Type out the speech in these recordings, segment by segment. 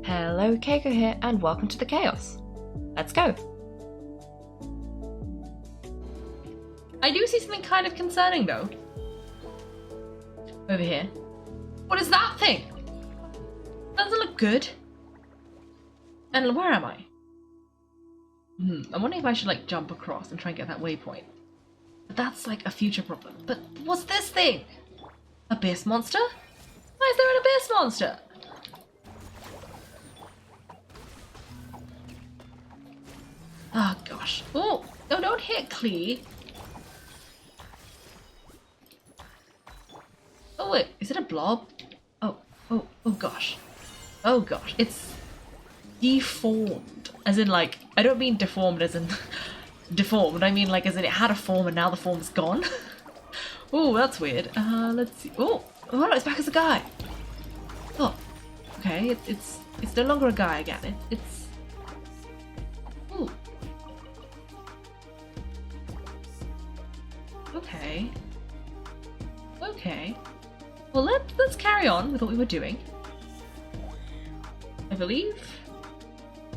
Hello, Kaiko here, and welcome to the chaos. Let's go. I do see something kind of concerning though. Over here. What is that thing? Doesn't look good. And where am I? I'm wondering if I should like jump across and try and get that waypoint. But that's like a future problem. But what's this thing? Abyss monster? Why is there an abyss monster? Oh gosh. Oh, no, don't hit Klee. Oh wait, is it a blob? Oh gosh. Oh gosh, it's deformed. As in like, I don't mean deformed as in deformed, I mean like as in it had a form and now the form's gone. Oh, that's weird. Let's see. Oh no, it's back as a guy. Oh, okay, it's no longer a guy again. It's ooh. Okay. Okay. Well, let's carry on with what we were doing. I believe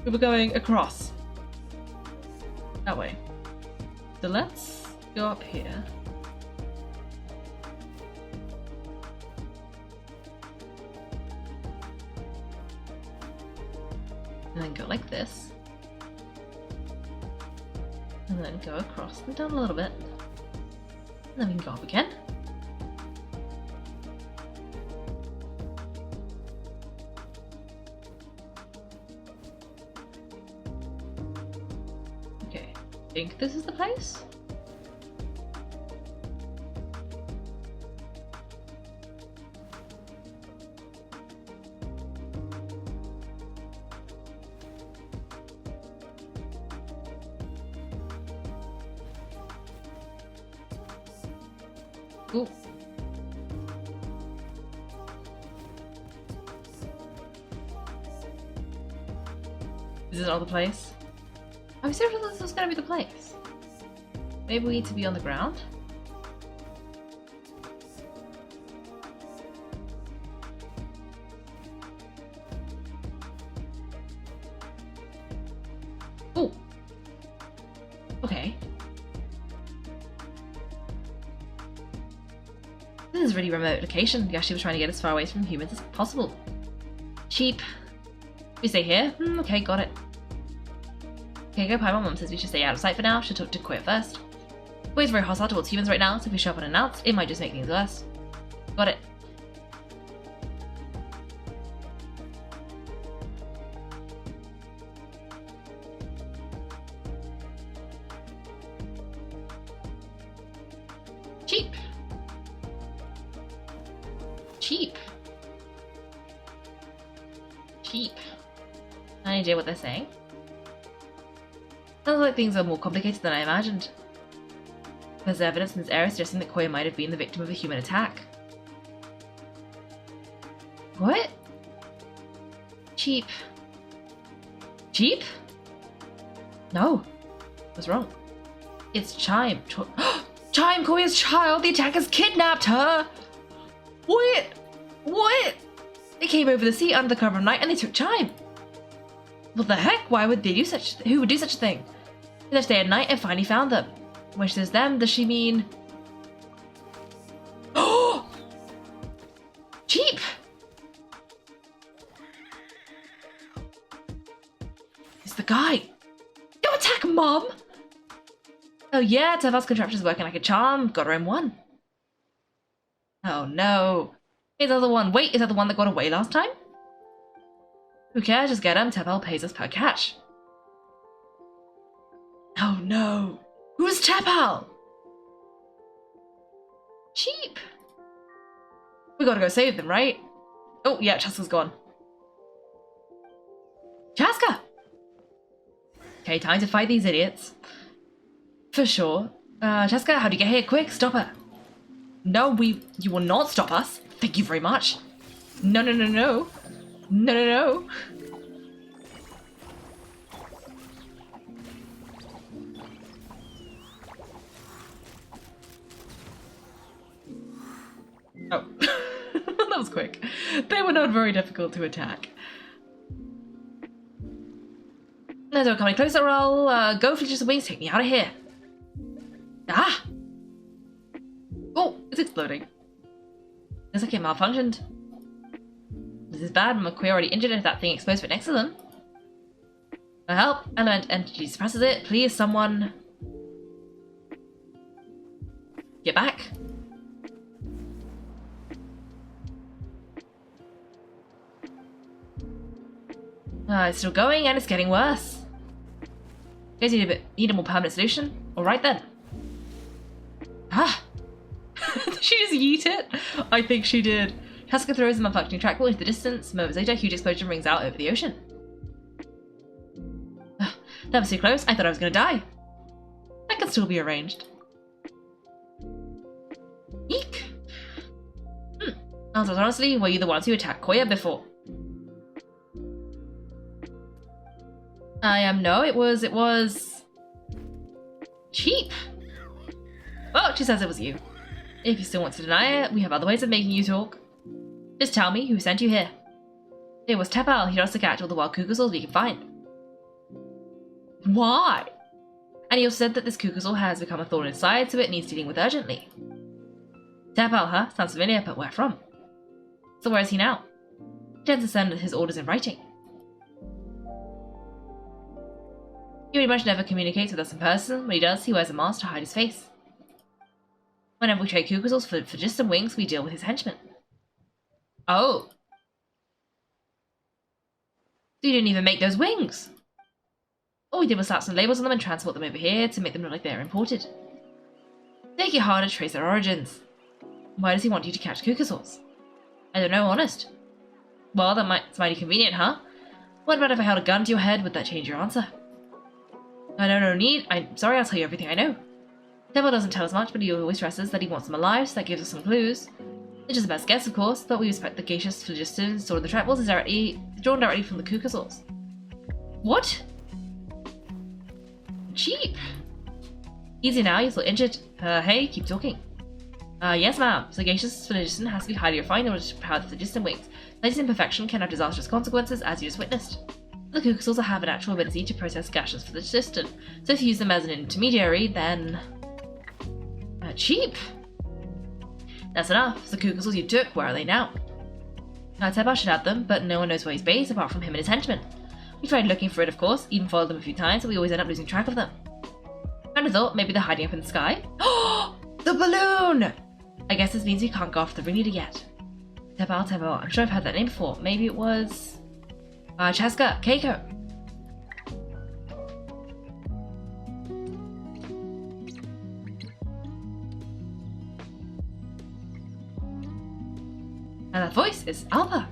we were going across. That way. So let's go up here. And then go like this. And then go across and down a little bit. And then we can go up again. Okay, I think this is the place. Ooh. Is this not the place? I'm serious this is gonna be the place. Maybe we need to be on the ground? Ooh. Okay. This is a really remote location. We actually were trying to get as far away from humans as possible. Cheap. We stay here? Okay, got it. Okay, go. My mom says we should stay out of sight for now. Should talk to Koya first. Koya's very hostile towards humans right now, so if we show up unannounced, it might just make things worse. Got it. Cheap. Cheap. Cheap. Any idea what they're saying? Sounds like things are more complicated than I imagined. There's evidence in this area suggesting that Koya might have been the victim of a human attack. What? Cheap. Cheap? No. What's wrong? It's Chime. Chime, Koya's child! The attackers kidnapped her! What? What? They came over the sea under the cover of night and they took Chime. What the heck? Why would they do such? Who would do such a thing? They left day and night and finally found them. When she says them, does she mean? Oh! Cheap. It's the guy. Go attack Mom. Oh yeah, Tepal's contraption is working like a charm. Got her in one. Oh no. Is that the one? Wait, is that the one that got away last time? Who cares? Just get him. Tepal pays us per catch. Oh no. Who's Tepal? Cheap. We gotta go save them, right? Oh yeah, Chasca's gone. Chasca! Okay, time to fight these idiots. For sure. Chasca, how do you get here? Quick, stop her. No, you will not stop us. Thank you very much. No, no, no, no. No, no, no. Oh, that was quick. They were not very difficult to attack. No, don't come any closer or I'll go for just wings, take me out of here. Ah! Oh, it's exploding. Looks like it malfunctioned. This is bad, McQueen already injured if that thing explodes right next to them. For help, element entity suppresses it. Please, someone... get back. It's still going and it's getting worse. You guys need a more permanent solution? Alright then. Ah! Did she just yeet it? I think she did. Chasca throws the malfunctioning trackball into the distance. Moments later, a huge explosion rings out over the ocean. That was too close. I thought I was going to die. That can still be arranged. Eek! Answers honestly, were you the ones who attacked Koya before? No, it was... cheap. Well, she says it was you. If you still want to deny it, we have other ways of making you talk. Just tell me who sent you here. It was Tepal. He wants to catch all the wild Kukusaurs we can find. Why? And he also said that this Kukusaur has become a thorn inside, so it needs dealing with urgently. Tepal, huh? Sounds familiar, but where from? So where is he now? He tends to send his orders in writing. He pretty much never communicates with us in person. When he does, he wears a mask to hide his face. Whenever we trade Kukusaurs for just some wings, we deal with his henchmen. Oh. So you didn't even make those wings? All we did was slap some labels on them and transport them over here to make them look like they're imported. Make it harder to trace their origins. Why does he want you to catch Kukusaurs? I don't know, honest. Well, that's mighty convenient, huh? What about if I held a gun to your head? Would that change your answer? No need. I'm sorry, I'll tell you everything I know. Tepal doesn't tell us much, but he always stresses that he wants them alive, so that gives us some clues. It's just the best guess, of course, but we suspect the gaseous phlogiston stored in the trapballs is drawn directly from the Kukusaurs. What? Cheap. Easy now, you're still injured. Hey, keep talking. Yes, ma'am. So gaseous phlogiston has to be highly refined in order to power the phlogiston wings. This imperfection can have disastrous consequences, as you just witnessed. The Kukusaurs also have a natural ability to process gaseous phlogiston, so if you use them as an intermediary, then... cheap. That's enough. So the Kukusaurs you took, where are they now? Tepal should have them, but no one knows where he's based apart from him and his henchmen. We tried looking for it, of course, even followed them a few times, but we always end up losing track of them. Kind of thought maybe they're hiding up in the sky. Oh, the balloon! I guess this means we can't go off the ringleader yet. Tepal. I'm sure I've heard that name before. Maybe it was... Chasca, Kaiko. And that voice is Alpa.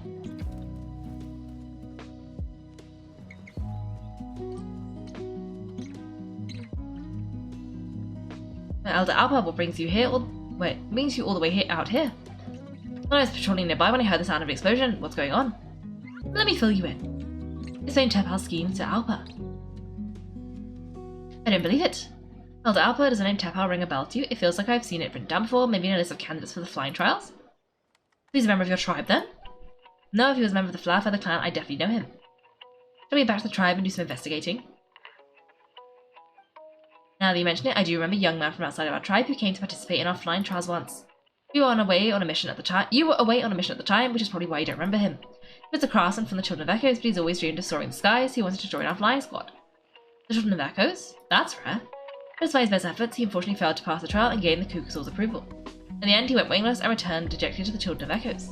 Elder Alpa, what brings you here? Brings you all the way out here? Well, I was patrolling nearby when I heard the sound of an explosion. What's going on? Let me fill you in. Explain Tepal's scheme to Alpa. I don't believe it. Elder Alpa, does the name Tepal ring a bell to you? It feels like I've seen it written down before, maybe in a list of candidates for the flying trials? He's a member of your tribe, then? No, if he was a member of the Flower Feather clan, I definitely know him. Shall we get back to the tribe and do some investigating? Now that you mention it, I do remember a young man from outside of our tribe who came to participate in our flying trials once. You were away on a mission at the time, which is probably why you don't remember him. He was a craftsman from the Children of Echoes, but he's always dreamed of soaring in the skies, so he wanted to join our flying squad. The Children of Echoes? That's rare. Despite his best efforts, he unfortunately failed to pass the trial and gain the Kukusaur's approval. In the end, he went wingless and returned dejected to the Children of Echoes.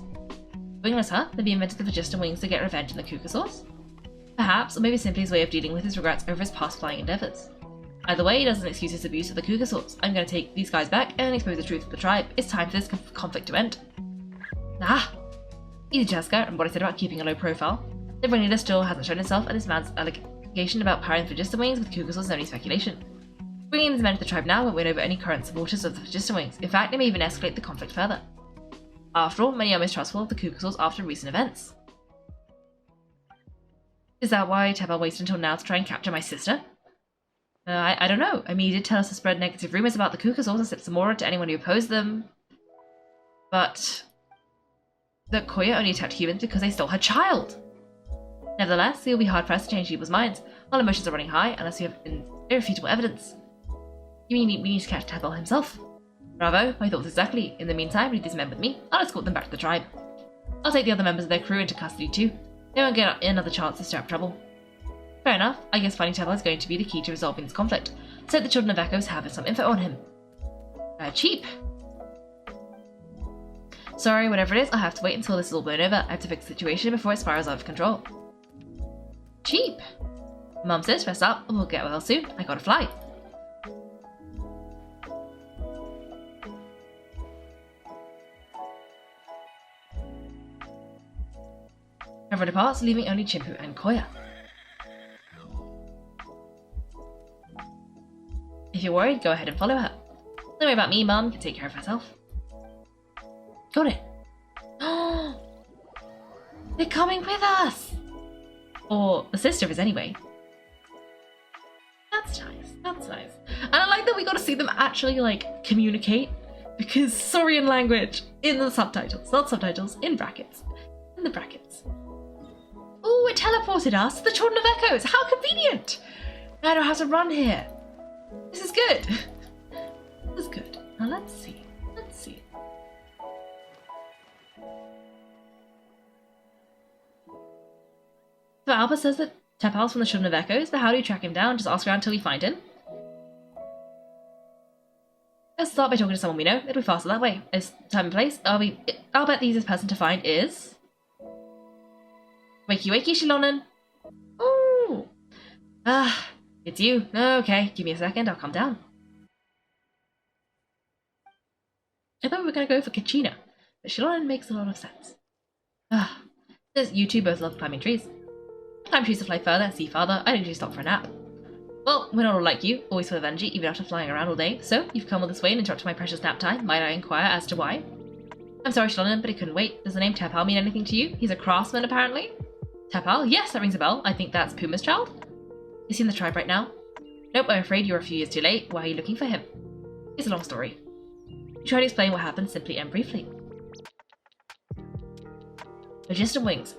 Wingless, huh? Then he invented the phlogiston wings to get revenge on the Kukusaurs? Perhaps, or maybe simply his way of dealing with his regrets over his past flying endeavours. Either way, it doesn't excuse his abuse of the Kukusaurs. I'm going to take these guys back and expose the truth of the tribe. It's time for this conflict to end. Ah! Easy, Chasca, and what I said about keeping a low profile. The ringleader still hasn't shown himself, and this man's allegation about powering the phlogiston wings with Kukusaurs is only speculation. Bringing these men to the tribe now won't win over any current supporters of the phlogiston wings. In fact, it may even escalate the conflict further. After all, many are mistrustful of the Kukusaurs after recent events. Is that why Tepal waited until now to try and capture my sister? I don't know. I mean, he did tell us to spread negative rumors about the Kukusaurs and slip some more to anyone who opposed them. But... that Koya only attacked humans because they stole her child! Nevertheless, it will be hard-pressed to change people's minds. All emotions are running high unless you have irrefutable evidence. You mean we need to catch Tepal himself? Bravo, my thoughts exactly. In the meantime, leave these men with me. I'll escort them back to the tribe. I'll take the other members of their crew into custody too. They won't get another chance to stir up trouble. Fair enough. I guess finding Tepal is going to be the key to resolving this conflict. So the Children of Echoes have some info on him. Cheap. Sorry, whatever it is, I'll have to wait until this is all blown over. I have to fix the situation before it spirals out of control. Cheap. Mum says, rest up, we'll get well soon. I gotta fly. Everyone departs, leaving only Chimpu and Koya. If you're worried, go ahead and follow her. Don't worry about me, Mum can take care of herself. Got it. Oh, they're coming with us. Or the sister is anyway. That's nice. That's nice. And I like that we got to see them actually like communicate, because Saurian language in the subtitles, not subtitles, in brackets, in the brackets. Oh, it teleported us to the Children of Echoes. How convenient! I know how to run here. This is good. This is good. Now let's see. Let's see. So Alba says that Tepal's from the Children of Echoes, but how do you track him down? Just ask around until we find him. Let's start by talking to someone we know. It'll be faster that way. Is time and place? I'll bet the easiest person to find is... Wakey wakey, Shilonen. Oh. It's you. Okay, give me a second, I'll come down. I thought we were going to go for Kachina, but Shilonen makes a lot of sense. Says you two both love climbing trees. Climb trees to fly further, see farther. I don't usually stop for a nap. Well, we're not all like you, always full of energy, even after flying around all day. So, you've come all this way and interrupted my precious nap time. Might I inquire as to why? I'm sorry, Shilonen, but it couldn't wait. Does the name Tepal mean anything to you? He's a craftsman, apparently. Tepal? Yes, that rings a bell. I think that's Puma's child. Is he in the tribe right now? Nope, I'm afraid you're a few years too late. Why are you looking for him? It's a long story. You try to explain what happened simply and briefly. Logistic wings.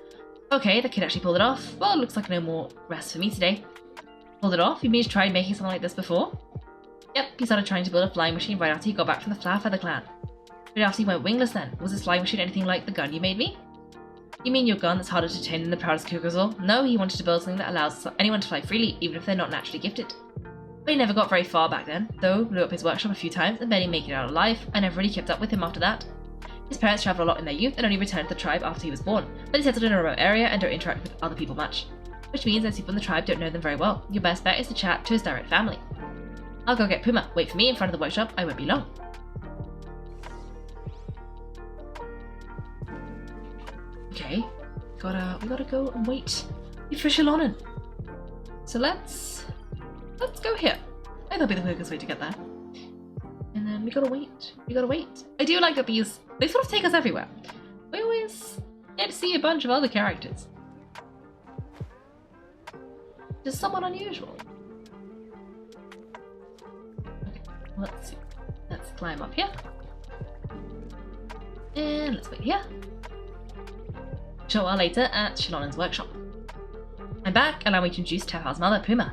Okay, the kid actually pulled it off. Well, it looks like no more rest for me today. Pulled it off? You mean he's tried making something like this before? Yep, he started trying to build a flying machine right after he got back from the Flower Feather clan. Right after he went wingless then. Was this flying machine anything like the gun you made me? You mean your gun that's harder to tame than the proudest Kukazor? No, he wanted to build something that allows anyone to fly freely, even if they're not naturally gifted. But he never got very far back then, though blew up his workshop a few times and barely making it out alive. I never really kept up with him after that. His parents travelled a lot in their youth and only returned to the tribe after he was born. Then he settled in a remote area and don't interact with other people much. Which means most people in the tribe don't know them very well. Your best bet is to chat to his direct family. I'll go get Puma. Wait for me in front of the workshop. I won't be long. Okay. We gotta go and wait for Shilonen. So let's go here. I think that'll be the quickest way to get there. And then we gotta wait. I do like that they sort of take us everywhere. We always get to see a bunch of other characters. Just somewhat unusual. Okay, let's see. Let's climb up here. And let's wait here. Show her later at Shilonen's workshop. I'm back, allow me to introduce Tepal's mother, Puma.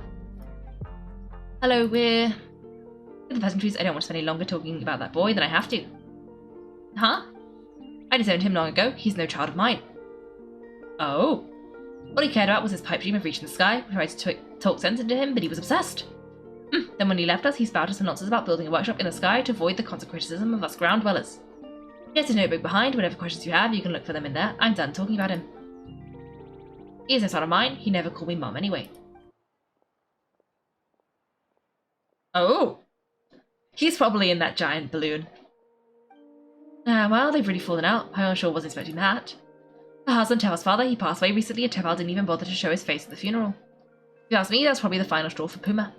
Hello, we're... With the peasantries, I don't want to spend any longer talking about that boy than I have to. Huh? I disowned him long ago, he's no child of mine. Oh. All he cared about was his pipe dream of reaching the sky. We tried to talk sense into him, but he was obsessed. Then when he left us, he spouted some nonsense about building a workshop in the sky to avoid the constant criticism of us ground dwellers. He has his notebook behind. Whatever questions you have, you can look for them in there. I'm done talking about him. He is no son of mine. He never called me mum anyway. Oh. He's probably in that giant balloon. Well, they've really fallen out. I'm sure wasn't expecting that. Her husband, Tepal's father, he passed away recently and Tepal didn't even bother to show his face at the funeral. If you ask me, that's probably the final straw for Puma.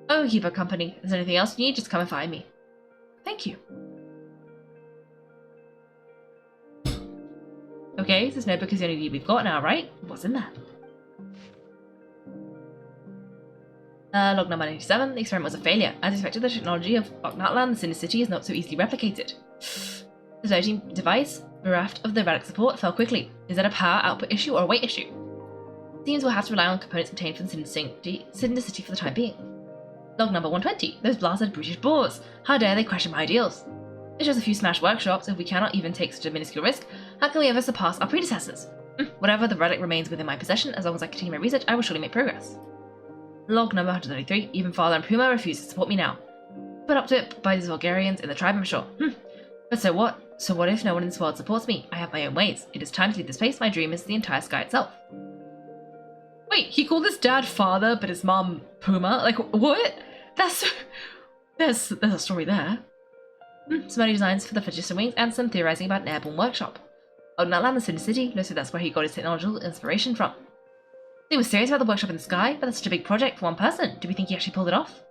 Oh, keep her company. If there's anything else you need, just come and find me. Thank you. Okay, so this notebook is the only lead we've got now, right? What's in there? Log number 97. The experiment was a failure. As expected, the technology of Oknatland, the Cinder City, is not so easily replicated. The floating device, bereft of the relic support, fell quickly. Is that a power output issue or a weight issue? Seems we'll have to rely on components obtained from Cinder City for the time being. Log number 120. Those blasted British boars. How dare they question my ideals? It's just a few smashed workshops. If we cannot even take such a minuscule risk, how can we ever surpass our predecessors? Whatever the relic remains within my possession, as long as I continue my research, I will surely make progress. Log number 133. Even Father and Puma refuse to support me now. Put up to it by these Vulgarians in the tribe, I'm sure. But so what? So what if no one in this world supports me? I have my own ways. It is time to leave this place. My dream is the entire sky itself. Wait, he called his dad Father, but his mom Puma? Like, what? There's a story there. Some early designs for the phlogiston wings and some theorizing about an airborne workshop. I would not land in Cinder City, no, so that's where he got his technological inspiration from. He was serious about the workshop in the sky, but that's such a big project for one person. Do we think he actually pulled it off?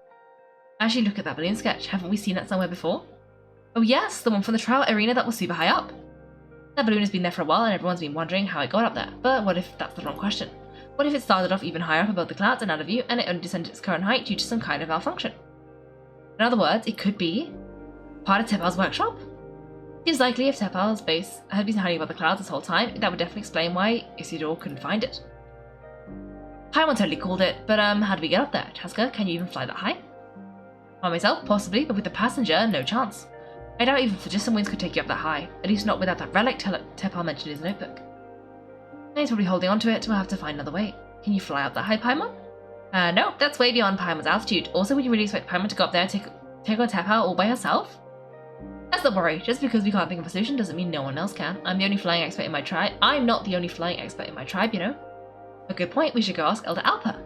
Actually, look at that balloon sketch. Haven't we seen that somewhere before? Oh yes, the one from the trial arena that was super high up. That balloon has been there for a while and everyone's been wondering how it got up there. But what if that's the wrong question? What if it started off even higher up above the clouds and out of view, and it only descended its current height due to some kind of malfunction? In other words, it could be part of Tepal's workshop? Seems likely if Tepal's base had been hiding above the clouds this whole time, that would definitely explain why Isidore couldn't find it. Paimon totally called it, but how do we get up there? Chasca, can you even fly that high? By myself, possibly, but with the passenger, no chance. I doubt even phlogiston wings could take you up that high, at least not without that relic Tepal mentioned in his notebook. He's probably holding on to it, we'll have to find another way. Can you fly up that high, Paimon? No, that's way beyond Paimon's altitude. Also, would you really expect Paimon to go up there and take on Tepal all by herself? Let's not worry, just because we can't think of a solution doesn't mean no one else can. I'm the only flying expert in my tribe. I'm not the only flying expert in my tribe, you know. A good point, we should go ask Elder Alpa.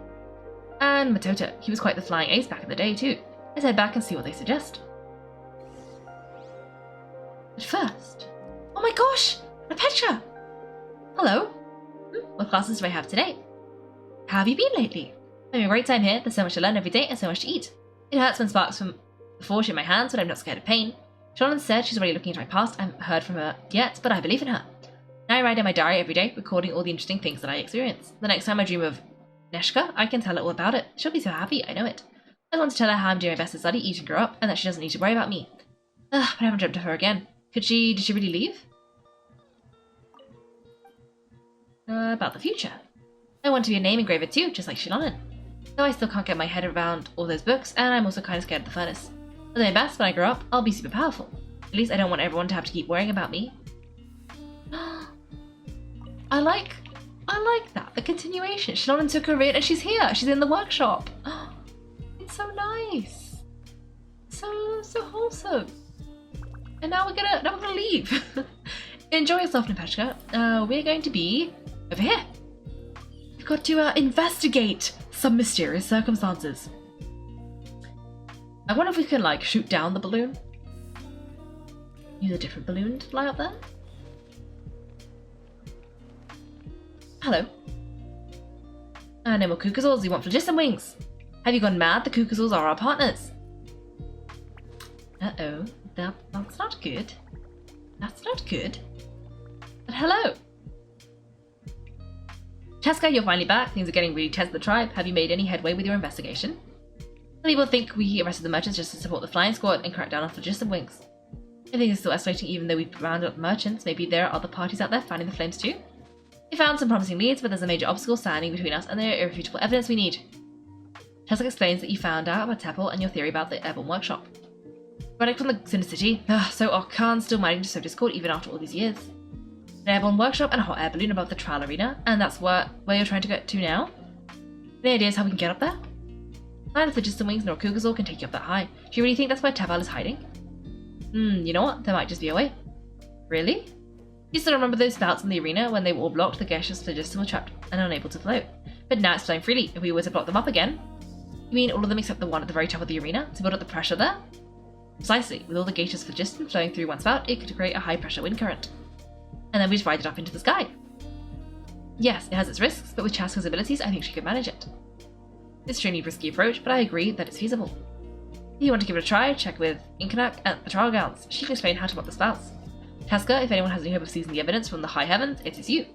And Matota, he was quite the flying ace back in the day too. Let's head back and see what they suggest. But first... Oh my gosh! Petra! Hello? What classes do I have today? How have you been lately? I'm having a great time here. There's so much to learn every day and so much to eat. It hurts when sparks from the forge in my hands, but I'm not scared of pain. Shannon said she's already looking into my past. I haven't heard from her yet, but I believe in her. Now I write in my diary every day, recording all the interesting things that I experience. The next time I dream of Neshka, I can tell her all about it. She'll be so happy, I know it. I want to tell her how I'm doing my best to study, eat and grow up, and that she doesn't need to worry about me. But I haven't dreamt of her again. Did she really leave? About the future. I want to be a name engraver too, just like Shilonen. Though I still can't get my head around all those books, and I'm also kind of scared of the furnace. I'll do my best when I grow up, I'll be super powerful. At least I don't want everyone to have to keep worrying about me. I like that, the continuation. Shilonen took her in and she's here, she's in the workshop. It's so nice. So wholesome. And now we're gonna leave. Enjoy yourself, Nepeshka. We're going to be over here. We've got to investigate some mysterious circumstances. I wonder if we can like shoot down the balloon. Use a different balloon to fly up there. Hello. No more Kukazals, you want phlogiston wings. Have you gone mad? The Kukazals are our partners. Uh-oh, that's not good. That's not good. But hello. Chasca, you're finally back. Things are getting really tense at the tribe. Have you made any headway with your investigation? Some people think we arrested the merchants just to support the flying squad and crack down on phlogiston wings. I think it's still escalating even though we've rounded up the merchants. Maybe there are other parties out there fanning the flames too? We found some promising leads, but there's a major obstacle standing between us and the irrefutable evidence we need. Chasca explains that you found out about Tepal and your theory about the airborne workshop. Relic from the Cinder City. So our Khan's still managing to sow discord even after all these years. An airborne workshop and a hot air balloon above the trial arena, and that's where you're trying to get to now? Any ideas how we can get up there? Neither phlogiston wings nor Kugazor can take you up that high. Do you really think that's where Tepal is hiding? You know what? There might just be a way. Really? You still remember those bouts in the arena when they were all blocked, the gaseous phlogiston were trapped and unable to float. But now it's flowing freely. If we were to block them up again... You mean all of them except the one at the very top of the arena, to build up the pressure there? Precisely. With all the gaseous phlogiston flowing through one spout, it could create a high pressure wind current. And then we just ride it up into the sky. Yes, it has its risks, but with Chasca's abilities, I think she could manage it. It's an extremely risky approach, but I agree that it's feasible. If you want to give it a try, check with Inkanak at the trial grounds. She can explain how to block the spouts. Chasca, if anyone has any hope of seizing the evidence from the high heavens, it is you.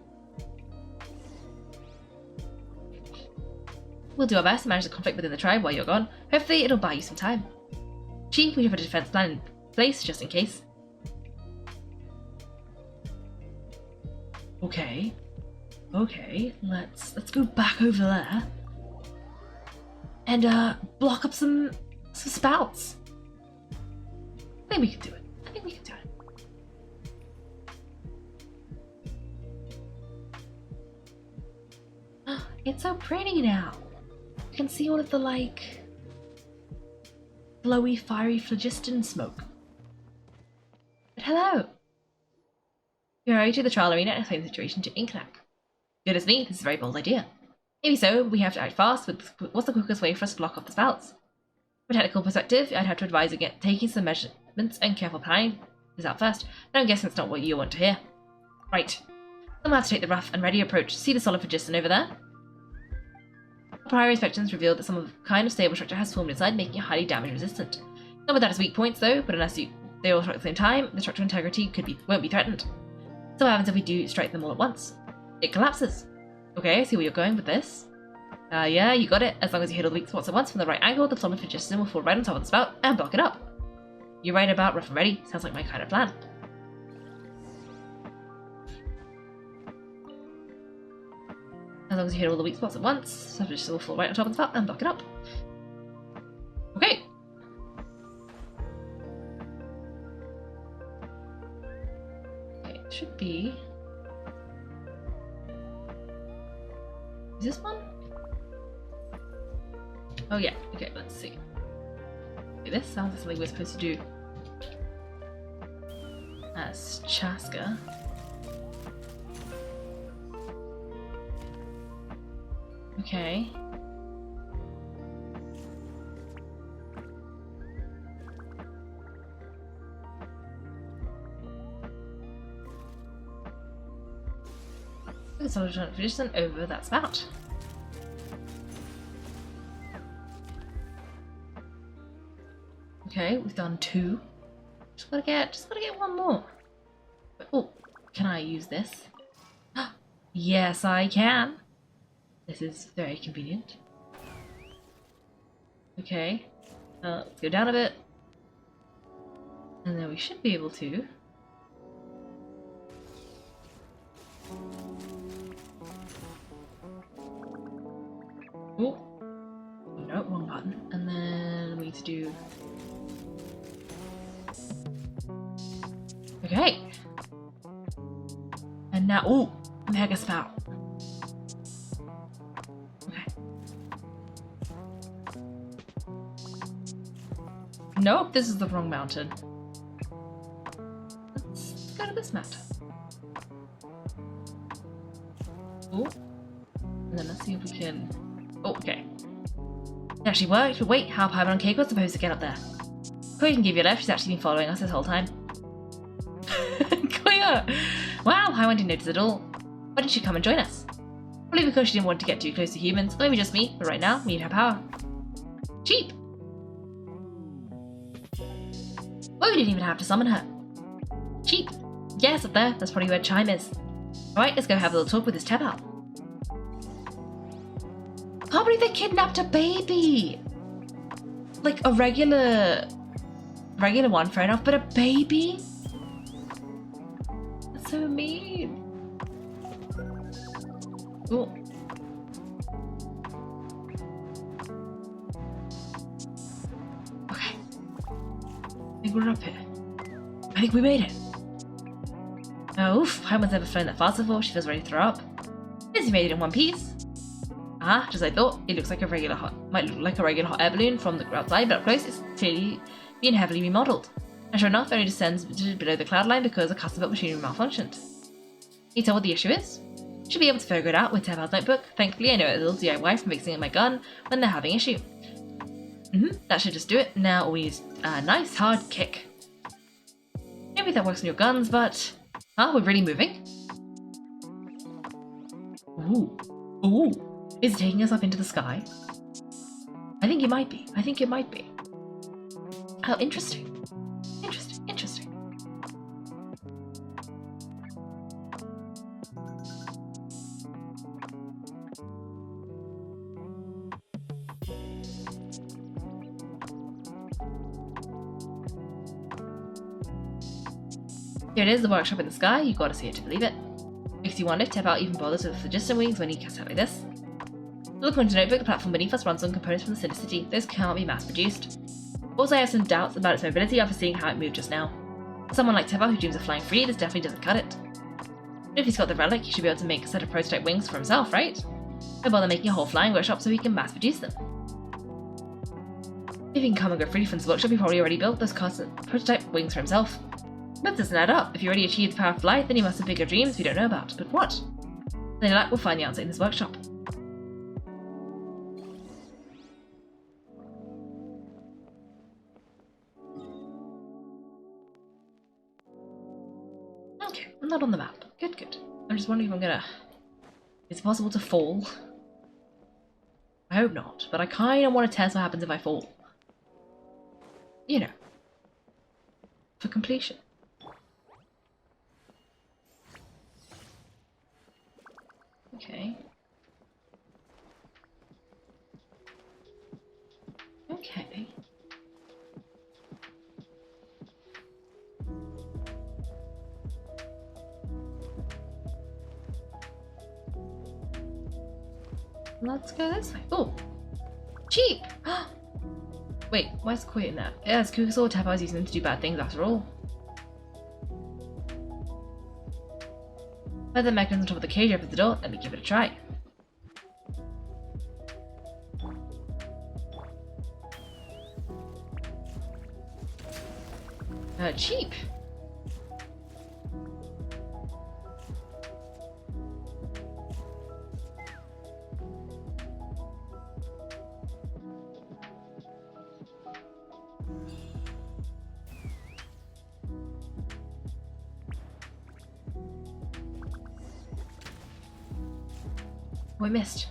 We'll do our best to manage the conflict within the tribe while you're gone. Hopefully it'll buy you some time. Chief, we have a defense plan in place just in case. Okay. Okay, let's go back over there. And block up some spouts. I think we can do it. I think we can do it. It's so pretty now. You can see all of the, like, glowy, fiery phlogiston smoke. But hello! You hurry to the trial arena and explain the situation to Inknack. Good as me, this is a very bold idea. Maybe so, we have to act fast, but what's the quickest way for us to block off the spouts? From a technical perspective, I'd have to advise against taking some measurements and careful planning this out first, but I'm guessing it's not what you want to hear. Right. Someone has to take the rough and ready approach. See the solid phlogiston over there? Prior inspections revealed that some of the kind of stable structure has formed inside, making it highly damage resistant. Some of that is weak points though, but unless they all strike at the same time, the structural integrity won't be threatened. So what happens if we do strike them all at once? It collapses. Okay, I see where you're going with this. Yeah, you got it. As long as you hit all the weak spots at once from the right angle, the solid phlogiston will fall right on top of the spout and block it up. You're right about rough and ready. Sounds like my kind of plan. As long as you hit all the weak spots at once, the solid phlogiston will fall right on top of the spout and block it up. Okay. Okay, it should be... Is this one? Oh yeah, okay, let's see. Okay, this sounds like something we're supposed to do as Chasca. Okay. Let's phlogiston over that spout. Okay, we've done 2. Just gotta get one more. Oh, can I use this? Yes, I can. This is very convenient. Okay, let's go down a bit. And then we should be able to. Oh, no, wrong button. And then we need to do. Okay. And now, oh, mega spout. Okay. Nope, this is the wrong mountain. Let's go to this mountain. Oh. And then let's see if we can... Oh, okay. It actually worked, but wait, how Paimon and Kaiko are supposed to get up there? Koya can give you a lift, she's actually been following us this whole time. Koya! Wow, Paimon didn't notice at all. Why didn't she come and join us? Probably because she didn't want to get too close to humans, or maybe just me, but right now, we need her power. Cheap! Oh, we didn't even have to summon her. Cheap! Yes, up there, that's probably where Chime is. Alright, let's go have a little talk with this Tepal. Can't believe they kidnapped a baby! Like a regular one, fair enough, but a baby? That's so mean. Oh. Okay. I think we're up here. I think we made it. Oh, oof, Paimon's never flown that fast before, she feels ready to throw up. Yes, you made it in one piece. Ah, just as I thought, it looks like might look like a regular hot air balloon from the outside, but up close it's clearly being heavily remodeled. And sure enough, it only descends below the cloud line because a custom-built machinery malfunctioned. Can you tell what the issue is? Should be able to figure it out with Tepal's notebook. Thankfully, I know a little DIY from fixing my gun when they're having issue. That should just do it. Now we need a nice hard kick. Maybe that works on your guns, but... we're really moving? Ooh. Ooh. Is it taking us up into the sky? I think it might be. I think it might be. How interesting. Interesting. Interesting. Here it is, the workshop in the sky. You gotta see it to believe it. Okay, Makes you wonder if Tepal even bothers with phlogiston wings when he casts out like this. Look into the notebook, the platform beneath us runs on components from the Cinder City. Those cannot be mass produced. Also, I have some doubts about its mobility after seeing how it moved just now. For someone like Tepal who dreams of flying free, this definitely doesn't cut it. But if he's got the relic, he should be able to make a set of prototype wings for himself, right? Why bother making a whole flying workshop so he can mass produce them? If he can come and go freely from his workshop, he probably already built those custom prototype wings for himself. But this doesn't add up. If he already achieved the power of flight, then he must have bigger dreams we don't know about. But what? Then luck, we'll find the answer in his workshop. Okay, I'm not on the map. Good, good. I'm just wondering if I'm gonna... Is it possible to fall? I hope not, but I kind of want to test what happens if I fall. You know. For completion. Okay. Okay. Let's go this way. Oh! Cheap! Wait, why is Koi in there? Yeah, it's Kukusou or Tepal using them to do bad things after all. Let the mechanism on top of the cage open the door, let me give it a try. Cheap! Oh, I missed.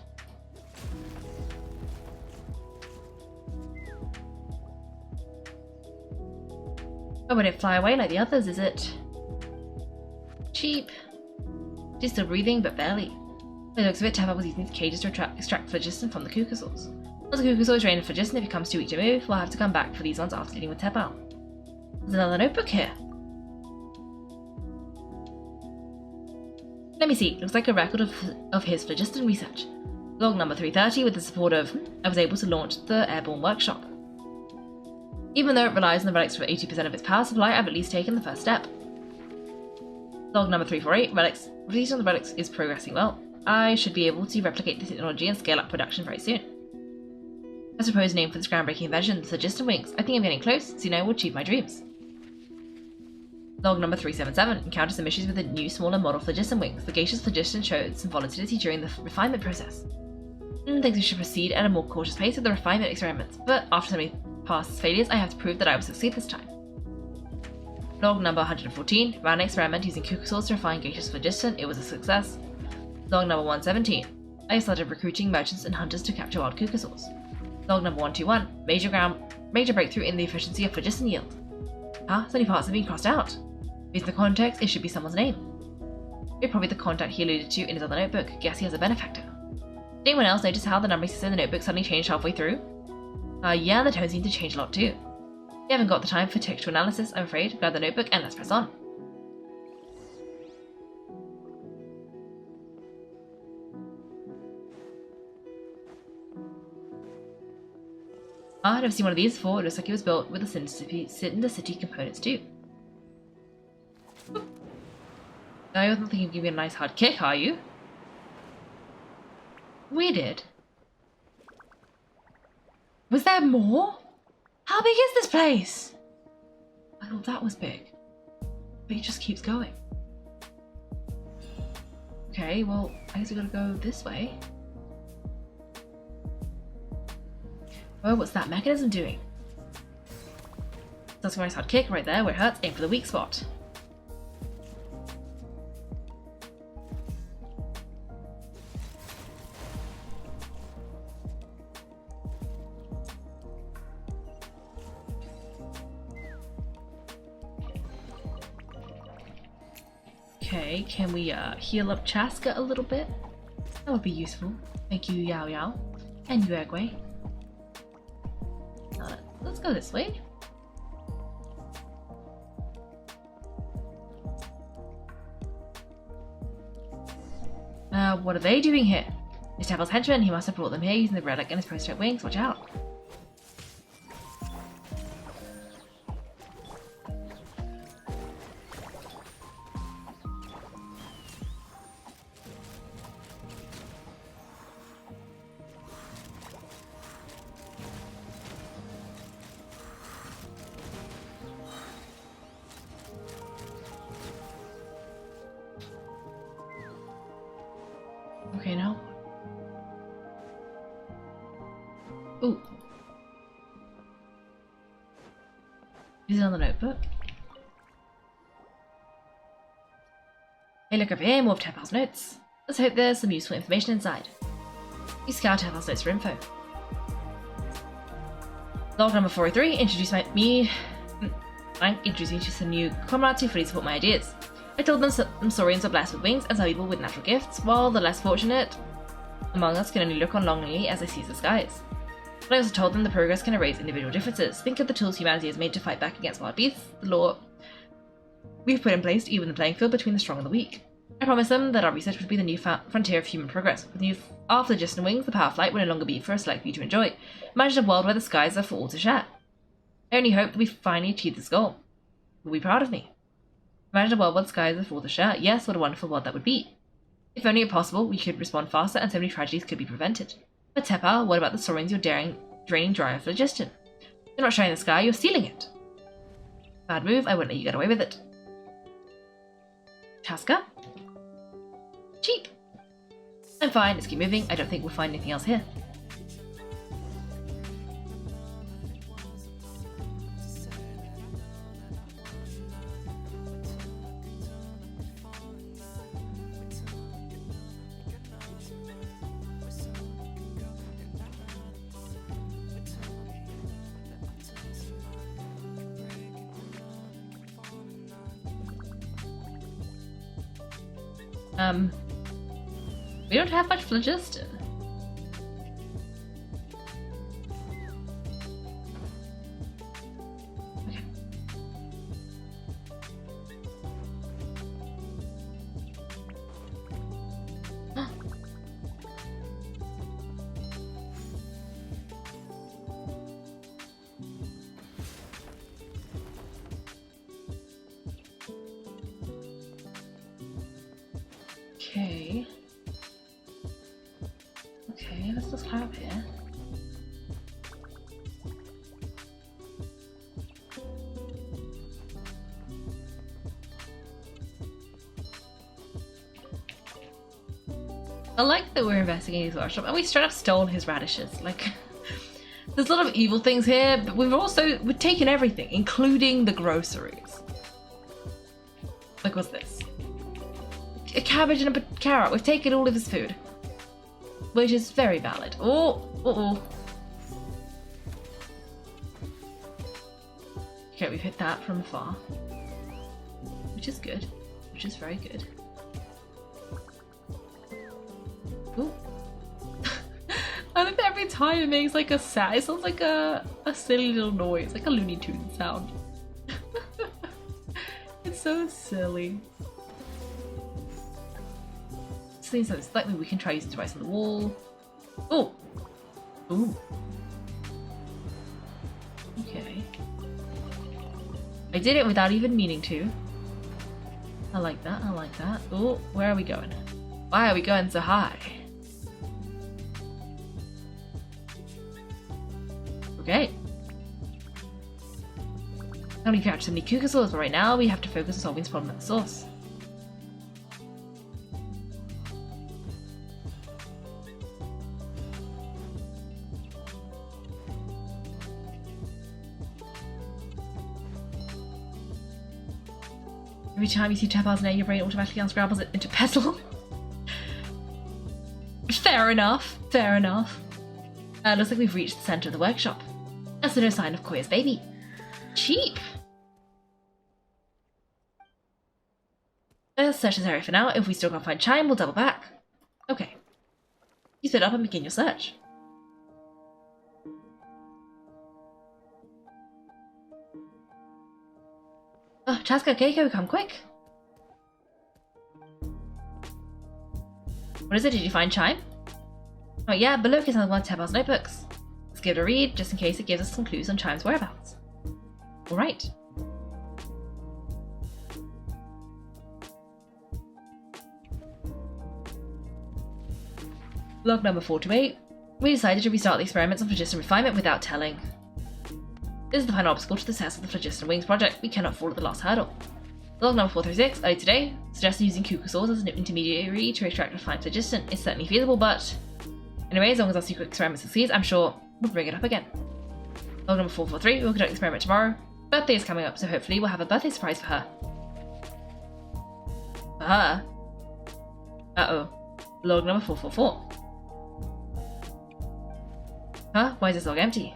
Oh, but it fly away like the others, is it? Cheap. She's still breathing, but barely. By the looks of it, Tepal was using the cages to extract phlogiston from the Kukusous. Once the Kukusou is drained of phlogiston, if it becomes too weak to move, we'll have to come back for these ones after dealing with Tepal. There's another notebook here. Let me see, looks like a record of his phlogiston research. Log number 330, with the support of, I was able to launch the airborne workshop. Even though it relies on the relics for 80% of its power supply, I've at least taken the first step. Log number 348, relics. Release on the relics is progressing well. I should be able to replicate the technology and scale up production very soon. I suppose name for this groundbreaking invention, the phlogiston wings. I think I'm getting close, soon I will achieve my dreams. Log number 377, encountered some issues with the new, smaller model phlogiston wings. The gaseous phlogiston showed some volatility during the refinement process. Thinks we should proceed at a more cautious pace with the refinement experiments, but after so many past failures, I have to prove that I will succeed this time. Log number 114, ran an experiment using Kukusous to refine gaseous phlogiston. It was a success. Log number 117, I started recruiting merchants and hunters to capture wild Kukusous. Log number 121, major breakthrough in the efficiency of phlogiston yield. So many parts have been crossed out. Based on the context, it should be someone's name. It's probably the contact he alluded to in his other notebook. Guess he has a benefactor. Did anyone else notice how the numbering system in the notebook suddenly changed halfway through? Yeah, the tone seemed to change a lot too. You haven't got the time for textual analysis, I'm afraid. Grab the notebook and let's press on. I've never seen one of these before. It looks like it was built with the Cinder City components too. I don't think you'd give me a nice hard kick, are you? We did. Was there more? How big is this place? I thought that was big. But it just keeps going. Okay, well, I guess we gotta go this way. Oh, what's that mechanism doing? That's a nice hard kick right there where it hurts. Aim for the weak spot. Okay, can we heal up Chasca a little bit? That would be useful. Thank you, Yao Yao. And Yuegui. Let's go this way. What are they doing here? It's Tepal's henchman. He must have brought them here using the relic and his post-up wings. Watch out. Okay, now. Ooh. Is it on the notebook? Hey, look up here, more of Tepal's notes. Let's hope there's some useful information inside. You scout Tepal's notes for info. Log number 403, introduced me to some new comrades who fully support my ideas. I told them some saurians are blessed with wings and some people with natural gifts, while the less fortunate among us can only look on longingly as they seize the skies. But I also told them the progress can erase individual differences. Think of the tools humanity has made to fight back against wild beasts, the law we've put in place to even the playing field between the strong and the weak. I promised them that our research would be the new frontier of human progress. With new phlogiston wings, the power of flight will no longer be for a select few to enjoy. Imagine a world where the skies are for all to share. I only hope that we finally achieve this goal. You'll be proud of me. Imagine a world where the skies are for all to share. Yes, what a wonderful world that would be. If only possible, we could respond faster and so many tragedies could be prevented. But Tepal, what about the saurians you're draining dry of phlogiston? You're not sharing the sky, you're stealing it. Bad move, I wouldn't let you get away with it. Chasca? Cheap. I'm fine, let's keep moving. I don't think we'll find anything else here. We don't have much phlogiston. Okay. Okay. Okay, let's just climb up here. I like that we're investigating his workshop and we straight up stole his radishes. Like, there's a lot of evil things here, but we've taken everything, including the groceries. Like, what's this? A cabbage and a carrot. We've taken all of his food, which is very valid. Oh. Okay, we've hit that from afar, which is good, which is very good. Ooh. I think that every time it makes like a sound, it sounds like a silly little noise, like a Looney Tunes sound. It's so silly. Seems like we can try using the device on the wall. Oh! Ooh. Okay. I did it without even meaning to. I like that, I like that. Oh, where are we going? Why are we going so high? Okay. Now we've catch so many Kukasaurs, but right now we have to focus on solving this problem at the source. Every time you see Tepal's name, your brain automatically unscrambles it into Petal. Fair enough, fair enough. Looks like we've reached the center of the workshop. That's no sign of Koya's baby. Cheap! Let's search this area for now. If we still can't find Chime, we'll double back. Okay. You split up and begin your search. Oh, Chasca, Kaiko, come quick! What is it? Did you find Chime? Oh yeah, but look, it's another one of Tepal's notebooks. Let's give it a read, just in case it gives us some clues on Chime's whereabouts. Alright. Log number 428. We decided to restart the experiments on phlogiston refinement without telling. This is the final obstacle to the success of the Phlogiston Wings project. We cannot fall at the last hurdle. Log number 436, early today, suggested using cuckoo saws as an intermediary to extract refined phlogiston. It's certainly feasible, but... Anyway, as long as our secret experiment succeeds, I'm sure we'll bring it up again. Log number 443, we'll conduct the experiment tomorrow. Birthday is coming up, so hopefully we'll have a birthday surprise for her. For her? Uh-oh. Log number 444. Huh? Why is this log empty?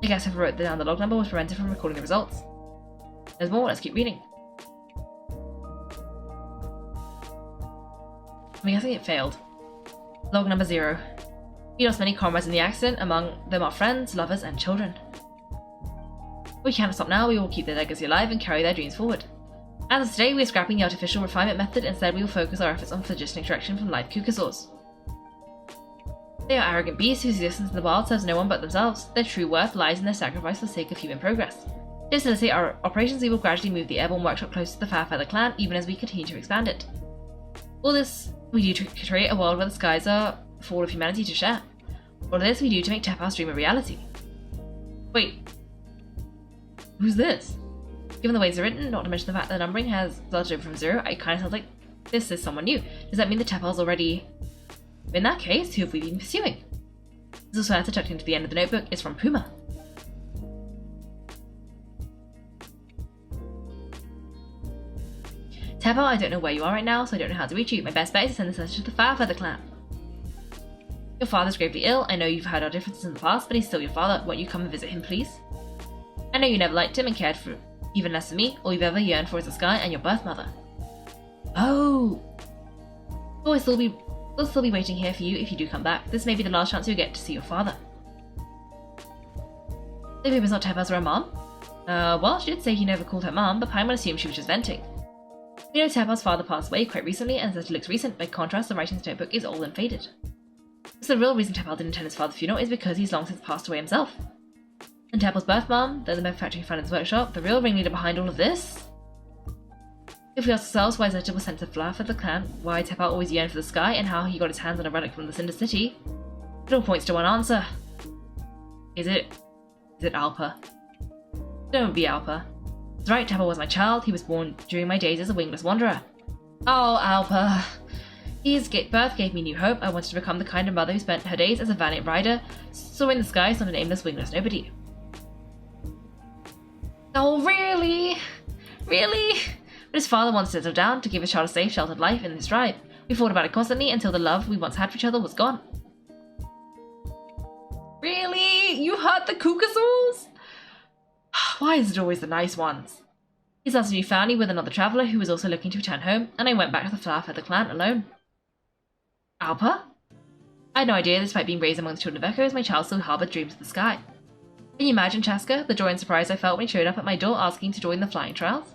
I guess whoever wrote down the log number was prevented from recording the results. There's more, let's keep reading. I'm guessing it failed. Log number 0. We lost many comrades in the accident, among them our friends, lovers, and children. We cannot stop now, we will keep their legacy alive and carry their dreams forward. As of today, we are scrapping the artificial refinement method, instead we will focus our efforts on phlogiston extraction from live cuckosaurs. They are arrogant beasts whose existence in the wild serves no one but themselves. Their true worth lies in their sacrifice for the sake of human progress. To facilitate our operations, we will gradually move the airborne workshop closer to the Farfeather clan, even as we continue to expand it. All this we do to create a world where the skies are for all of humanity to share. All this we do to make Tepal's dream a reality. Wait. Who's this? Given the way it's written, not to mention the fact that the numbering has started over from 0, it kind of sounds like this is someone new. Does that mean the Tepal's already... In that case, who have we been pursuing? This also letter tucked into the end of the notebook is from Puma. Tepal, I don't know where you are right now, so I don't know how to reach you. My best bet is to send this letter to the Farfeather clan. Your father's gravely ill. I know you've had our differences in the past, but he's still your father. Won't you come and visit him, please? I know you never liked him and cared for even less than me. All you've ever yearned for is the sky and your birth mother. Oh! We'll still be waiting here for you if you do come back. This may be the last chance you'll get to see your father. The paper's not Tepal's real mom? Well, she did say he never called her mom, but Pine would assume she was just venting. We know Tepal's father passed away quite recently, and as it looks recent, by contrast, the writing in the notebook is old and faded. So the real reason Tepal didn't attend his father's funeral is because he's long since passed away himself. And Tepal's birth mom, the manufacturing found in his workshop, the real ringleader behind all of this? If we ask ourselves why his letter was sent to Farfeather clan, why Tepal always yearned for the sky, and how he got his hands on a relic from the Cinder City, it all points to one answer. Is it Alpa? Don't be Alpa. That's right, Tepal was my child. He was born during my days as a wingless wanderer. Oh, Alpa. His birth gave me new hope. I wanted to become the kind of mother who spent her days as a valiant rider, soaring the skies on an aimless wingless nobody. Oh, really? Really? But his father wanted to settle down to give his child a safe, sheltered life in his tribe. We thought about it constantly until the love we once had for each other was gone. Really? You hurt the cuckoos? Why is it always the nice ones? He started a new family with another traveller who was also looking to return home, and I went back to the Farfeather clan alone. Alpa? I had no idea, despite being raised among the children of Echoes, my child still harboured dreams of the sky. Can you imagine, Chasca, the joy and surprise I felt when he showed up at my door asking to join the flying trials?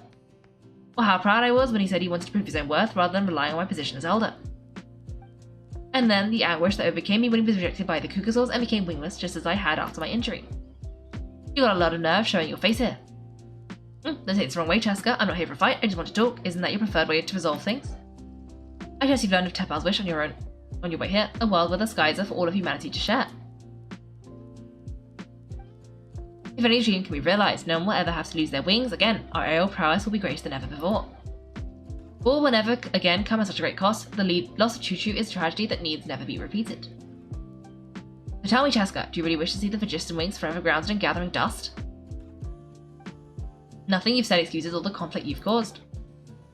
Or how proud I was when he said he wanted to prove his own worth rather than relying on my position as elder. And then the anguish that overcame me when he was rejected by the cuckoos and became wingless just as I had after my injury. You got a lot of nerve showing your face here. Don't take this the wrong way, Chasca. I'm not here for a fight, I just want to talk. Isn't that your preferred way to resolve things? I guess you've learned of Tepal's wish on your way here, a world where the skies are for all of humanity to share. If any dream can be realised, no one will ever have to lose their wings again. Our aerial prowess will be greater than ever before. War will never again come at such a great cost. The loss of Choo-Choo is a tragedy that needs never be repeated. So tell me, Chasca, do you really wish to see the Phlogiston Wings forever grounded and gathering dust? Nothing you've said excuses all the conflict you've caused.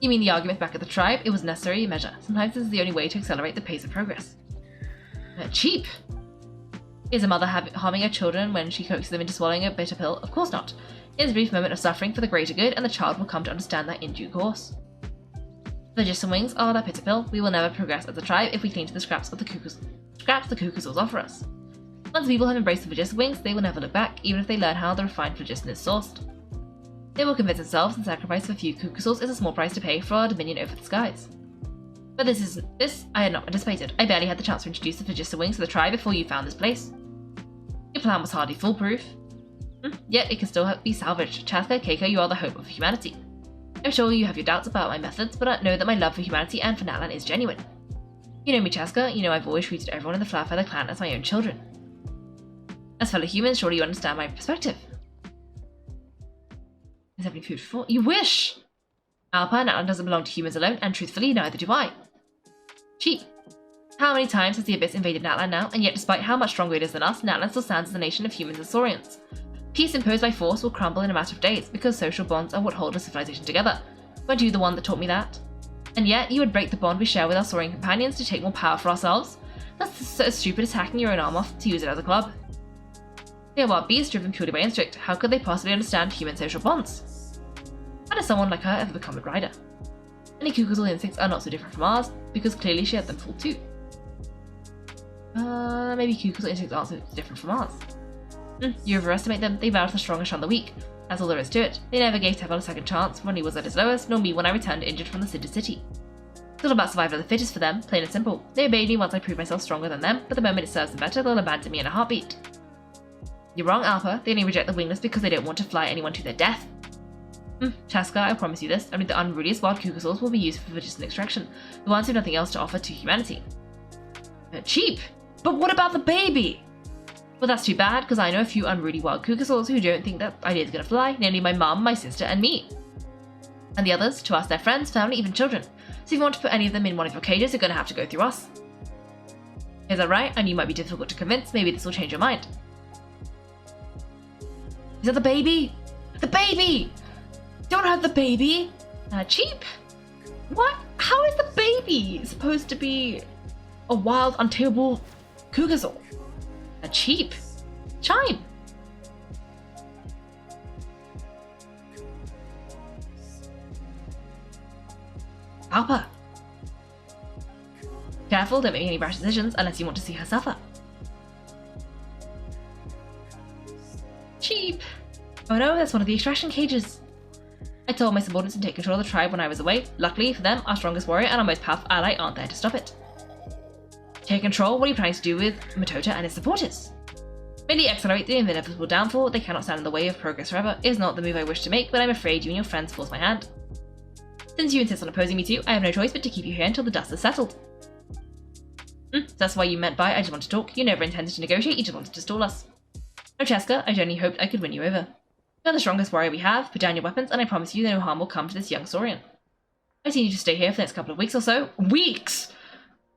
You mean the argument back at the tribe? It was a necessary measure. Sometimes this is the only way to accelerate the pace of progress. Cheap! Is a mother harming her children when she coaxes them into swallowing a bitter pill? Of course not. It is a brief moment of suffering for the greater good, and the child will come to understand that in due course. The Phlogiston Wings are that bitter pill. We will never progress as a tribe if we cling to the scraps the cuckoos offer us. Once people have embraced the Phlogiston Wings, they will never look back, even if they learn how the refined phlogiston is sourced. They will convince themselves that sacrifice of a few cuckoos is a small price to pay for our dominion over the skies. But this I had not anticipated. I barely had the chance to introduce the phlogiston wings to the tribe before you found this place. Your plan was hardly foolproof. Yet it can still be salvaged. Chasca, Kaiko, you are the hope of humanity. I'm sure you have your doubts about my methods, but I know that my love for humanity and for Natlan is genuine. You know me, Chasca. You know I've always treated everyone in the Flowerfeather clan as my own children. As fellow humans, surely you understand my perspective. Is there any food for? You wish! Alpa, Natlan doesn't belong to humans alone, and truthfully, neither do I. Cheap. How many times has the Abyss invaded Natlan now, and yet despite how much stronger it is than us, Natlan still stands as a nation of humans and saurians. Peace imposed by force will crumble in a matter of days, because social bonds are what hold a civilization together. Weren't you the one that taught me that? And yet, you would break the bond we share with our saurian companions to take more power for ourselves? That's so stupid as hacking your own arm off to use it as a club. They are wild beasts driven purely by instinct. How could they possibly understand human social bonds? How does someone like her ever become a rider? Any Kukul's instincts are not so different from ours, because clearly she had them full too. Maybe Kukul's instincts aren't so different from ours. You overestimate them. They battle the strongest on the weak. That's all there is to it. They never gave Tepal a second chance when he was at his lowest, nor me when I returned injured from the Cinder City. It's all about survival of the fittest for them, plain and simple. They obeyed me once I proved myself stronger than them, but the moment it serves them better, they'll abandon me in a heartbeat. You're wrong, Alpa. They only reject the wingless because they don't want to fly anyone to their death. Chasca, I promise you this. Only the unruliest wild Kukul's will be used for phlogiston extraction, the ones who have nothing else to offer to humanity. Cheap! But what about the baby? Well, that's too bad, because I know a few unruly wild Kukul's who don't think that idea's gonna fly, namely my mum, my sister, and me. And the others, to us, their friends, family, even children. So if you want to put any of them in one of your cages, you're gonna have to go through us. Is that right? And you might be difficult to convince. Maybe this will change your mind. Is that the baby? The baby! Don't hurt the baby! Cheap? What? How is the baby supposed to be a wild, untamable Kukul's? Cheap. Chime. Alpa. Careful, don't make any rash decisions unless you want to see her suffer. Cheap. Oh no, that's one of the extraction cages. I told my subordinates to take control of the tribe when I was away. Luckily for them, our strongest warrior and our most powerful ally aren't there to stop it. Take control? What are you planning to do with Matota and his supporters? Merely accelerate the inevitable downfall. They cannot stand in the way of progress forever. It is not the move I wish to make, but I'm afraid you and your friends force my hand. Since you insist on opposing me too, I have no choice but to keep you here until the dust is settled. That's why you meant by I just want to talk. You never intended to negotiate, you just wanted to stall us. No, Chasca, I genuinely hoped I could win you over. You're the strongest warrior we have. Put down your weapons, and I promise you that no harm will come to this young saurian. I need you to stay here for the next couple of weeks or so. Weeks!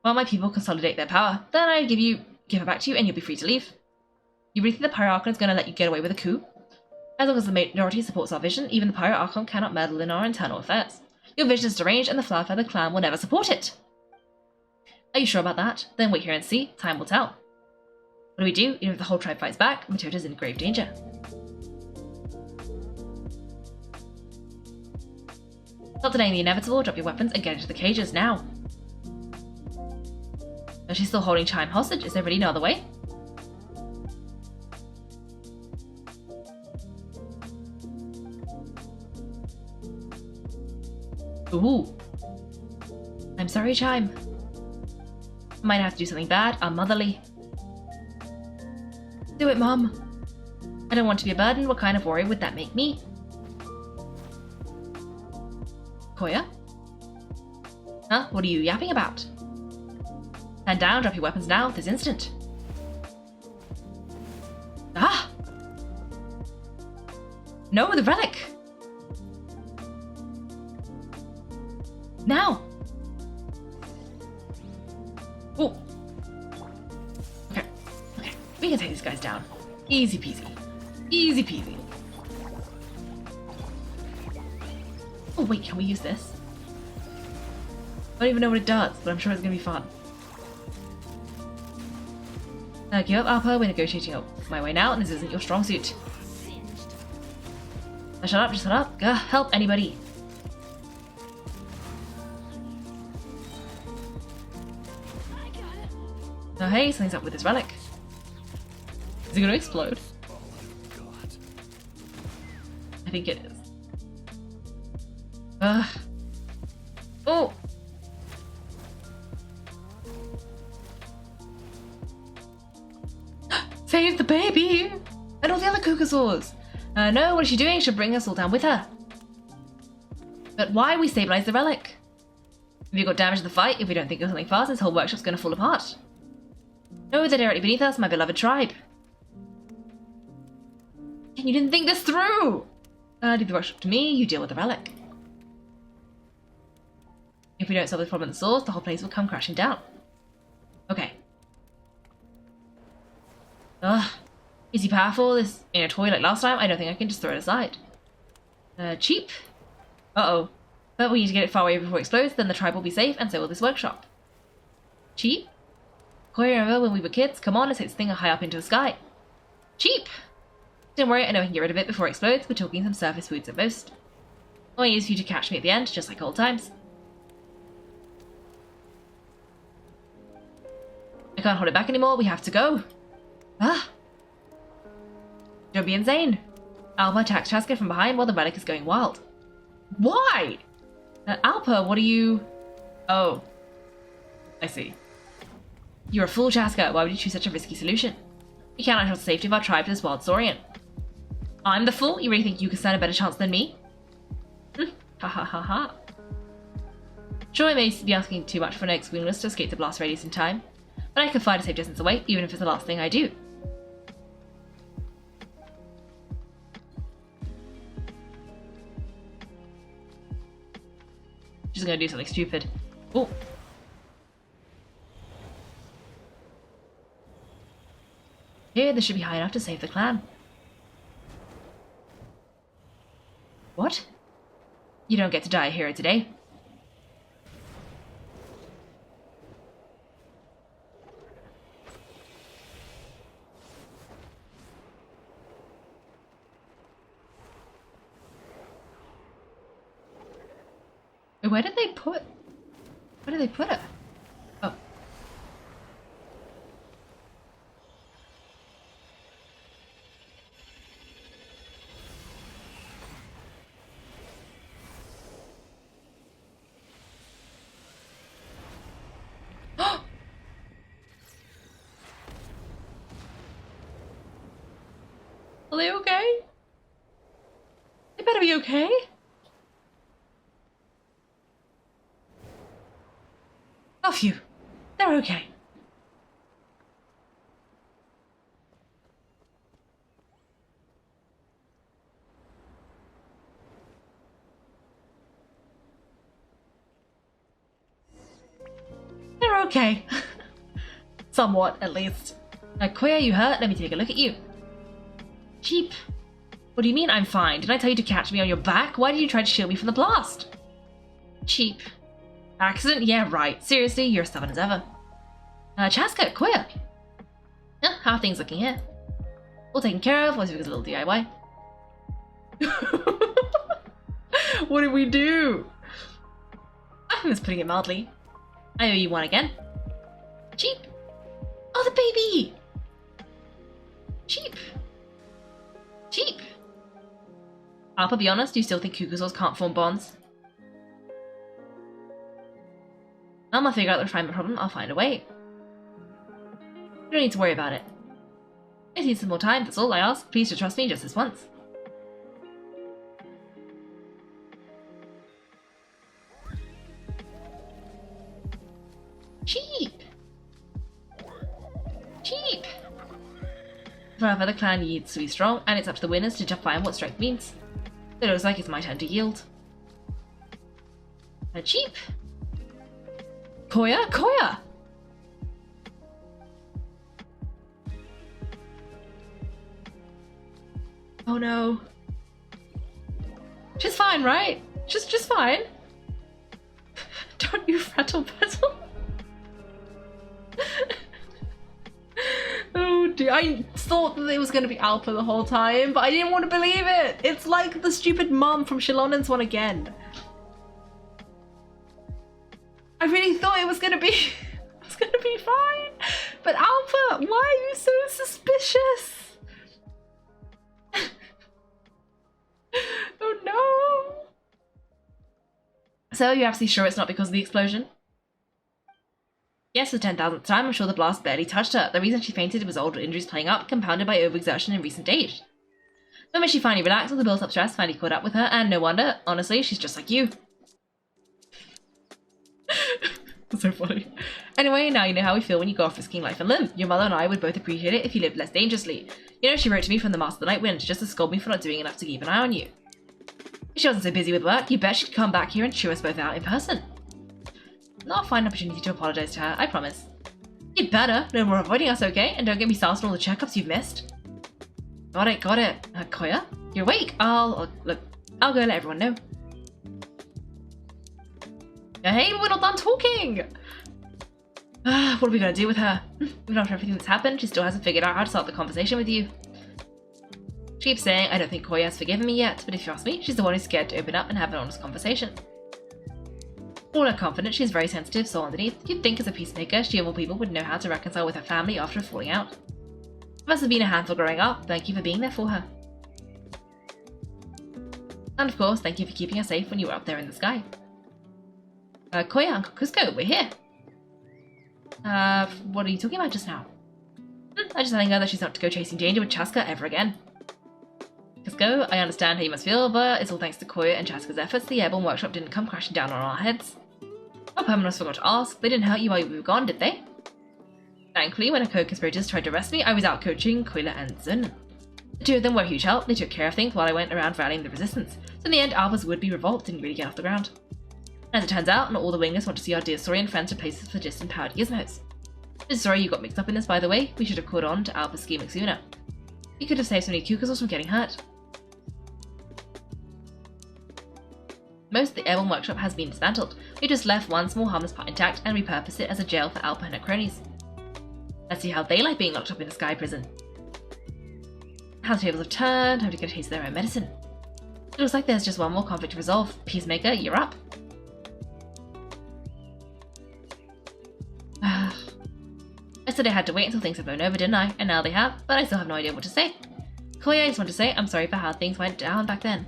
While my people consolidate their power, then I give it back to you and you'll be free to leave. You really think the Pyro Archon is going to let you get away with a coup? As long as the majority supports our vision, even the Pyro Archon cannot meddle in our internal affairs. Your vision is deranged and the Flowerfeather clan will never support it. Are you sure about that? Then wait here and see. Time will tell. What do we do? Even if the whole tribe fights back, Matota's in grave danger. Not delaying the inevitable, drop your weapons and get into the cages now. Is she still holding Chime hostage? Is there really no other way? Ooh. I'm sorry, Chime. I might have to do something bad, unmotherly. Do it, Mom. I don't want to be a burden. What kind of warrior would that make me? Koya? Huh? What are you yapping about? Stand down, drop your weapons now, this instant. Ah! No, the relic! Now! Oh! Okay, we can take these guys down. Easy peasy. Easy peasy. Oh wait, can we use this? I don't even know what it does, but I'm sure it's gonna be fun. Give up, Alpa. We're negotiating up my way now, and this isn't your strong suit. Now shut up, just shut up. Gah, help anybody. Oh hey, something's up with this relic. Is it gonna explode? I think it is. Ugh. Oh! Save the baby! And all the other Kukasaurs! No, what is she doing? She'll bring us all down with her. But why? We stabilize the relic. If you got damage in the fight, if we don't think of something fast, this whole workshop's gonna fall apart. No, they're directly beneath us, my beloved tribe. And you didn't think this through! Leave the workshop to me, you deal with the relic. If we don't solve this problem at the source, the whole place will come crashing down. Okay. Ugh. Is he powerful? This in a toy like last time? I don't think I can just throw it aside. Cheap? Uh-oh. But we need to get it far away before it explodes, then the tribe will be safe, and so will this workshop. Cheap? Corey, remember when we were kids? Come on, let's take this thing high up into the sky. Cheap! Don't worry, I know I can get rid of it before it explodes. We're talking some surface foods at most. All I need is for you to catch me at the end, just like old times. I can't hold it back anymore, we have to go. Ah! Don't be insane. Alpa attacks Chasca from behind while the relic is going wild. Why? Alpa, what are you... Oh. I see. You're a fool, Chasca. Why would you choose such a risky solution? You cannot trust the safety of our tribe to this wild saurian. I'm the fool? You really think you can stand a better chance than me? Ha ha ha ha. Sure, I may be asking too much for an ex-wingless to escape the blast radius in time, but I can fly a safe distance away, even if it's the last thing I do. She's gonna do something stupid. Oh. Here, this should be high enough to save the clan. What? You don't get to die a hero today. Where did they put her? Oh. Are they okay? They better be okay. Oh, phew. They're okay. They're okay. Somewhat, at least. Queer, you hurt? Let me take a look at you. Cheap. What do you mean I'm fine? Did I tell you to catch me on your back? Why did you try to shield me from the blast? Cheap. Accident? Yeah, right. Seriously, you're stubborn as ever. Chasca, queer. How are things looking here? All taken care of, always because a little DIY. What did we do? I think that's putting it mildly. I owe you one again. Cheap. Oh, the baby! Cheap. Cheap. I'll be honest, do you still think Kukasaurs can't form bonds? I'm gonna figure out the refinement problem, I'll find a way. You don't need to worry about it. I need some more time, that's all I ask. Please just trust me just this once. Cheap! Cheap! However, the clan needs to be strong, and it's up to the winners to define what strength means. It looks like it's my turn to yield. Cheap! Koya? Koya! Oh no. She's fine, right? Just fine. Don't you frettle petal. Oh dear, I thought that it was going to be Alpa the whole time, but I didn't want to believe it. It's like the stupid mum from Shilonen's one again. I really thought it was going to be fine. But Alpa, why are you so suspicious? Oh no. So you're absolutely sure it's not because of the explosion? Yes, for the 10,000th time, I'm sure the blast barely touched her. The reason she fainted was old injuries playing up, compounded by overexertion in recent age. The moment she finally relaxed, all the built-up stress finally caught up with her, and no wonder. Honestly, she's just like you. That's so funny. Anyway, now you know how we feel when you go off risking life and limb. Your mother and I would both appreciate it if you lived less dangerously. You know, she wrote to me from the Master of the Night Wind just to scold me for not doing enough to keep an eye on you. If she wasn't so busy with work, you bet she'd come back here and chew us both out in person. Not a fine opportunity to apologize to her, I promise. You better. No more avoiding us, okay? And don't get me started on all the checkups you've missed. Got it. Koya, you're awake. I'll go let everyone know. Hey, we're not done talking! What are we gonna do with her? Even after everything that's happened, she still hasn't figured out how to start the conversation with you. She keeps saying, I don't think Koya has forgiven me yet, but if you ask me, she's the one who's scared to open up and have an honest conversation. All her confidence, she's very sensitive, so underneath, you'd think as a peacemaker, she of all people would know how to reconcile with her family after a falling out. It must have been a handful growing up. Thank you for being there for her. And of course, thank you for keeping her safe when you were up there in the sky. Koya, Uncle Cusco, we're here. What are you talking about just now? I'm just telling her that she's not to go chasing danger with Chasca ever again. Cusco, I understand how you must feel, but it's all thanks to Koya and Chasca's efforts the airborne workshop didn't come crashing down on our heads. Oh, Permanus forgot to ask, they didn't hurt you while we were gone, did they? Thankfully, when our co-conspirators tried to arrest me, I was out coaching Koila and Zun. The two of them were a huge help. They took care of things while I went around rallying the resistance. So in the end, Alba's would-be revolt didn't really get off the ground. As it turns out, not all the wingless want to see our dear Saurian friends replaced for disempowered gizmos. I'm sorry you got mixed up in this, by the way. We should have caught on to Alba's scheming sooner. You could have saved so many Cuckoos from getting hurt. Most of the airborne workshop has been dismantled. We just left one small harmless part intact and repurposed it as a jail for Alba and her cronies. Let's see how they like being locked up in a sky prison. How the tables have turned, time to get a taste of their own medicine. It looks like there's just one more conflict to resolve. Peacemaker, you're up. I said I had to wait until things had blown over, didn't I? And now they have, but I still have no idea what to say. Koya, I just want to say I'm sorry for how things went down back then.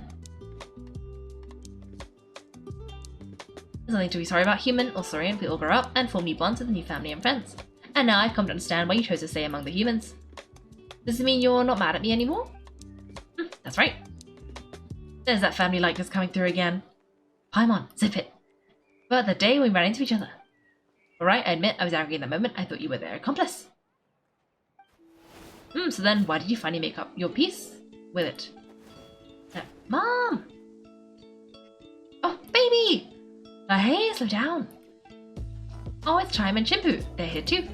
There's nothing to be sorry about, human or Saurian. We all grow up and form new bonds with the new family and friends. And now I've come to understand why you chose to stay among the humans. Does it mean you're not mad at me anymore? That's right. There's that family likeness coming through again. Paimon, zip it. But the day we ran into each other. Alright, I admit I was angry in that moment. I thought you were their accomplice. So then why did you finally make up your peace with it? Mom! Oh, baby! Hey, slow down. Oh, it's Chime and Chimpu. They're here too.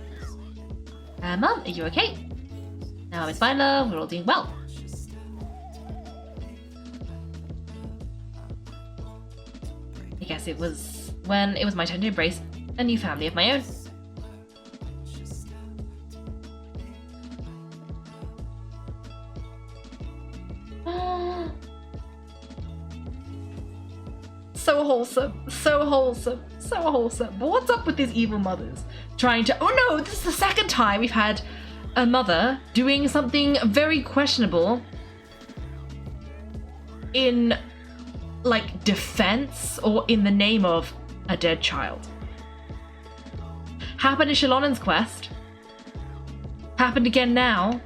Mom, are you okay? Now it's fine, love. We're all doing well. I guess it was when it was my turn to embrace a new family of my own. So wholesome, so wholesome, so wholesome. But what's up with these evil mothers? Trying to... Oh no, this is the second time we've had a mother doing something very questionable in, like, defense or in the name of a dead child. Happened in Shalonen's quest. Happened again now.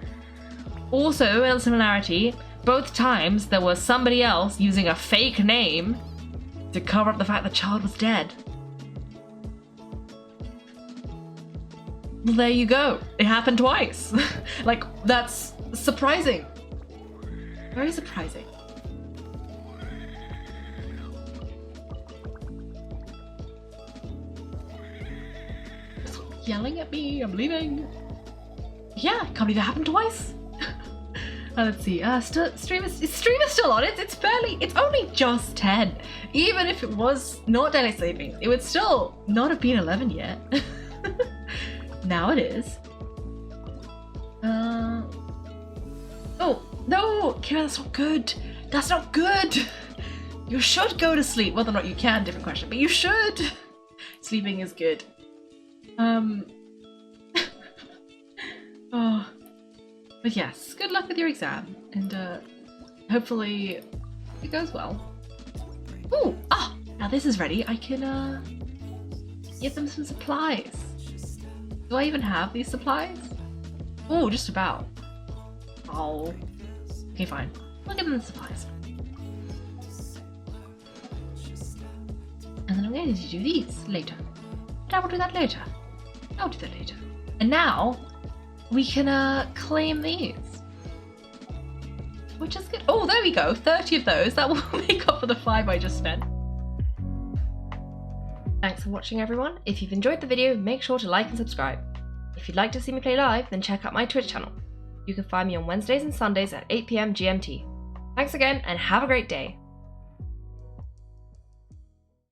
Also, in similarity, both times there was somebody else using a fake name to cover up the fact the child was dead. Well, there you go. It happened twice. Like, that's surprising. Very surprising. Stop yelling at me. I'm leaving. Yeah, can't believe it happened twice. Let's see. Stream is still on. It's only just 10. Even if it was not daylight saving, it would still not have been 11 yet. Now it is. Oh no, Kira, that's not good. That's not good. You should go to sleep. Whether or not you can, different question. But you should. Sleeping is good. Oh. But yes, good luck with your exam, and hopefully it goes well. Ooh, now this is ready. I can get them some supplies. Do I even have these supplies? Oh, just about. Oh. Okay, fine. I'll give them the supplies. And then I'm going to do these later. But I will do that later. I'll do that later. And now, we can claim these. Which is good. Oh, there we go. 30 of those. That will make up for the 5 I just spent. Thanks for watching, everyone. If you've enjoyed the video, make sure to like and subscribe. If you'd like to see me play live, then check out my Twitch channel. You can find me on Wednesdays and Sundays at 8 PM GMT. Thanks again, and have a great day.